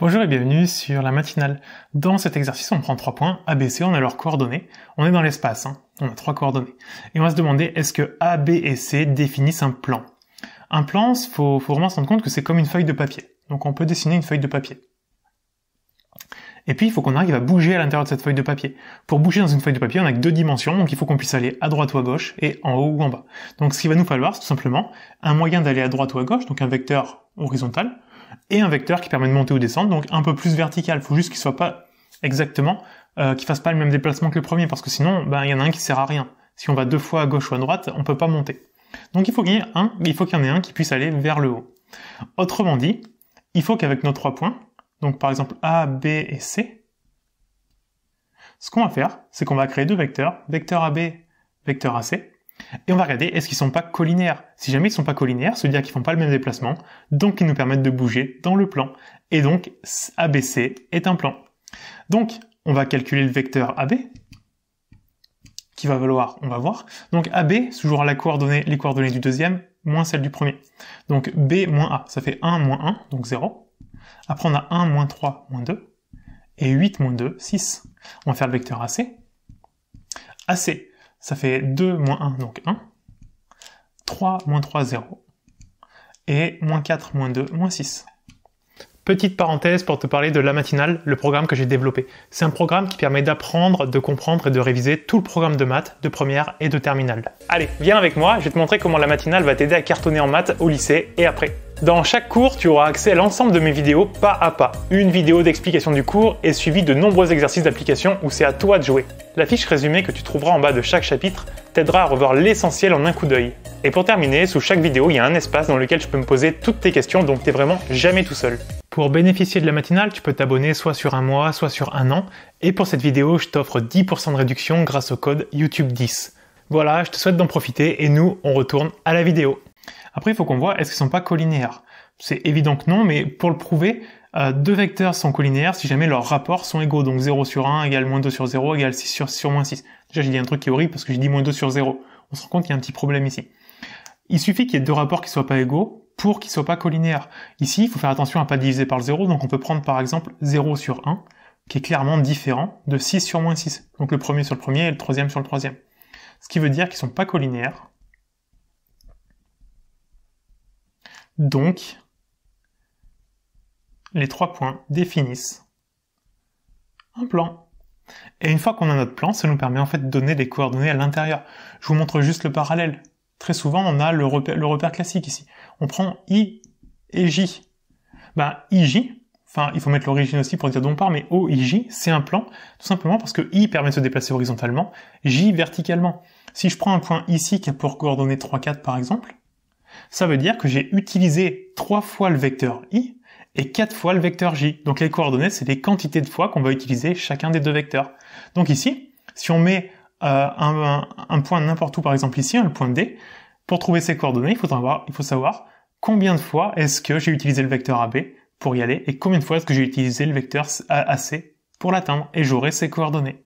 Bonjour et bienvenue sur la matinale. Dans cet exercice, on prend 3 points, A, B, C, on a leurs coordonnées. On est dans l'espace, on a 3 coordonnées. Et on va se demander, est-ce que A, B et C définissent un plan? Un plan, faut vraiment se rendre compte que c'est comme une feuille de papier. Donc on peut dessiner une feuille de papier. Et puis il faut qu'on arrive à bouger à l'intérieur de cette feuille de papier. Pour bouger dans une feuille de papier, on n'a que 2 dimensions, donc il faut qu'on puisse aller à droite ou à gauche, et en haut ou en bas. Donc ce qu'il va nous falloir, c'est tout simplement un moyen d'aller à droite ou à gauche, donc un vecteur horizontal, et un vecteur qui permet de monter ou descendre, donc un peu plus vertical. Il faut juste qu'il soit pas exactement, qu'il fasse pas le même déplacement que le premier, parce que sinon, il y en a un qui sert à rien. Si on va 2 fois à gauche ou à droite, on peut pas monter. Donc il faut qu'il y en ait un qui puisse aller vers le haut. Autrement dit, il faut qu'avec nos 3 points, donc par exemple A, B et C, ce qu'on va faire, c'est qu'on va créer 2 vecteurs, vecteur AB, vecteur AC, et on va regarder est-ce qu'ils sont pas collinéaires. Si jamais ils sont pas collinéaires, ça veut dire qu'ils font pas le même déplacement, donc ils nous permettent de bouger dans le plan. Et donc ABC est un plan. Donc on va calculer le vecteur AB, qui va valoir, on va voir. Donc AB, toujours les coordonnées du deuxième, moins celles du premier. Donc B moins A, ça fait 1 moins 1, donc 0. Après on a 1 moins 3, moins 2. Et 8 moins 2, 6. On va faire le vecteur AC. AC, ça fait 2 moins 1, donc 1. 3 moins 3, 0. Et moins 4 moins 2, moins 6. Petite parenthèse pour te parler de La Matinale, le programme que j'ai développé. C'est un programme qui permet d'apprendre, de comprendre et de réviser tout le programme de maths, de première et de terminale. Allez, viens avec moi, je vais te montrer comment La Matinale va t'aider à cartonner en maths au lycée et après. Dans chaque cours, tu auras accès à l'ensemble de mes vidéos pas à pas. Une vidéo d'explication du cours est suivie de nombreux exercices d'application où c'est à toi de jouer. La fiche résumée que tu trouveras en bas de chaque chapitre t'aidera à revoir l'essentiel en un coup d'œil. Et pour terminer, sous chaque vidéo, il y a un espace dans lequel tu peux me poser toutes tes questions, donc t'es vraiment jamais tout seul. Pour bénéficier de La Matinale, tu peux t'abonner soit sur un mois, soit sur un an. Et pour cette vidéo, je t'offre 10% de réduction grâce au code YouTube10. Voilà, je te souhaite d'en profiter et nous, on retourne à la vidéo. Après, il faut qu'on voit, est-ce qu'ils sont pas collinéaires? C'est évident que non, mais pour le prouver, 2 vecteurs sont collinéaires si jamais leurs rapports sont égaux. Donc 0 sur 1 égale moins 2 sur 0 égale 6 sur moins 6. Déjà, j'ai dit un truc qui est horrible parce que j'ai dit moins 2 sur 0. On se rend compte qu'il y a un petit problème ici. Il suffit qu'il y ait 2 rapports qui soient pas égaux pour qu'ils soient pas collinéaires. Ici, il faut faire attention à pas diviser par le 0, donc on peut prendre par exemple 0 sur 1, qui est clairement différent de 6 sur moins 6. Donc le premier sur le premier et le troisième sur le troisième. Ce qui veut dire qu'ils sont pas collinéaires. Donc, les 3 points définissent un plan. Et une fois qu'on a notre plan, ça nous permet en fait de donner des coordonnées à l'intérieur. Je vous montre juste le parallèle. Très souvent, on a le repère classique ici. On prend I et J. IJ, il faut mettre l'origine aussi pour dire d'où on part, mais OIJ, c'est un plan, tout simplement parce que I permet de se déplacer horizontalement, J verticalement. Si je prends un point ici qui a pour coordonnées 3, 4 par exemple, ça veut dire que j'ai utilisé 3 fois le vecteur I et 4 fois le vecteur J. Donc les coordonnées, c'est les quantités de fois qu'on va utiliser chacun des 2 vecteurs. Donc ici, si on met un point n'importe où, par exemple ici, le point D, pour trouver ces coordonnées, il faut savoir combien de fois est-ce que j'ai utilisé le vecteur AB pour y aller et combien de fois est-ce que j'ai utilisé le vecteur AC pour l'atteindre, et j'aurai ces coordonnées.